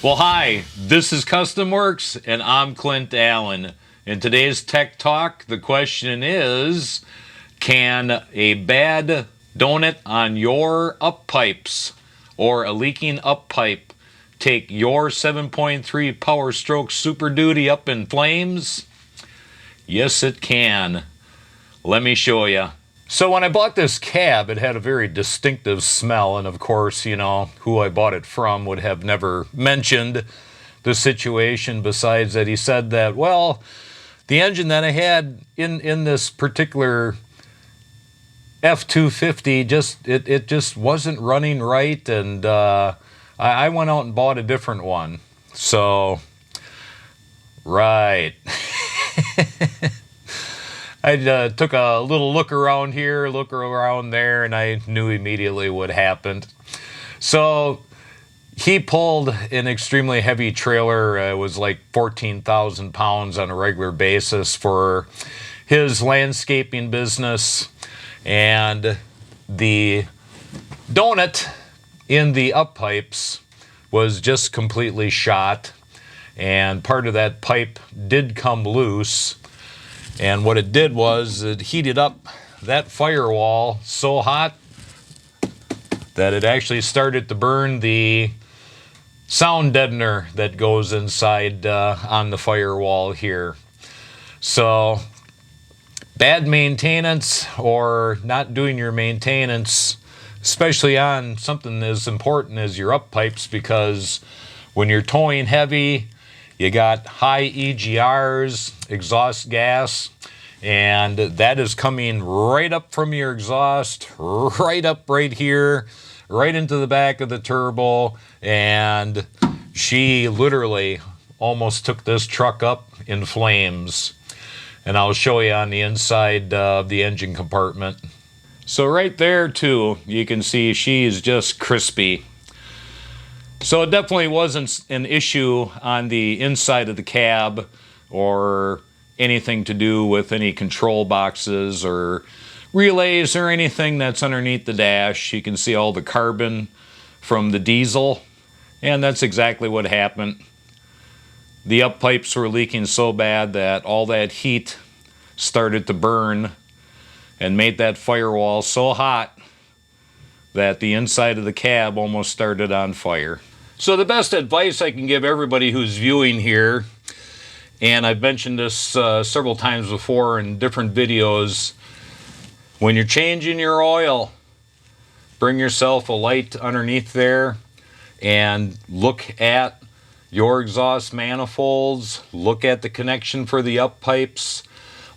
Well, hi, this is Custom Works, and I'm Clint Allen. In today's Tech Talk, the question is, can a bad donut on your up pipes or a leaking up pipe take your 7.3 POWERSTROKE Super Duty up in flames? Yes, it can. Let me show you. So when I bought this cab, it had a very distinctive smell, and of course, you know, who I bought it from would have never mentioned the situation, besides that he said that, well, the engine that I had in this particular F-250, it just wasn't running right, and I went out and bought a different one. So, right. I took a little look around here, look around there, and I knew immediately what happened. So he pulled an extremely heavy trailer. It was like 14,000 pounds on a regular basis for his landscaping business. And the donut in the up pipes was just completely shot. And part of that pipe did come loose. And what it did was it heated up that firewall so hot that it actually started to burn the sound deadener that goes inside on the firewall here. So bad maintenance or not doing your maintenance, especially on something as important as your up pipes, because when you're towing heavy, you got high EGRs, exhaust gas, and that is coming right up from your exhaust, right up right here, right into the back of the turbo, and she literally almost took this truck up in flames. And I'll show you on the inside of the engine compartment. So right there too, you can see she's just crispy. So it definitely wasn't an issue on the inside of the cab or anything to do with any control boxes or relays or anything that's underneath the dash. You can see all the carbon from the diesel, and that's exactly what happened. The up pipes were leaking so bad that all that heat started to burn and made that firewall so hot that the inside of the cab almost started on fire. So the best advice I can give everybody who's viewing here, and I've mentioned this several times before in different videos, when you're changing your oil, bring yourself a light underneath there and look at your exhaust manifolds, look at the connection for the up pipes,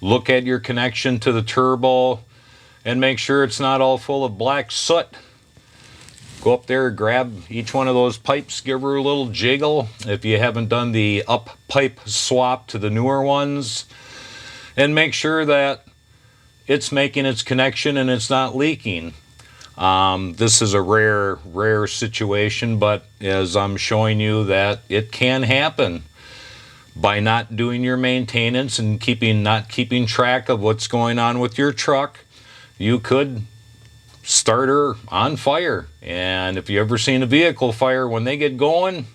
look at your connection to the turbo, and make sure it's not all full of black soot. Go up there, grab each one of those pipes, give her a little jiggle if you haven't done the up pipe swap to the newer ones, and make sure that it's making its connection and it's not leaking. This is a rare situation, but as I'm showing you that it can happen by not doing your maintenance and not keeping track of what's going on with your truck. You could start her on fire. And if you ever seen a vehicle fire, when they get going,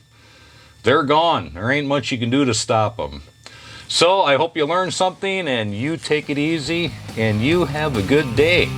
they're gone. There ain't much you can do to stop them. So I hope you learned something, and you take it easy, and you have a good day.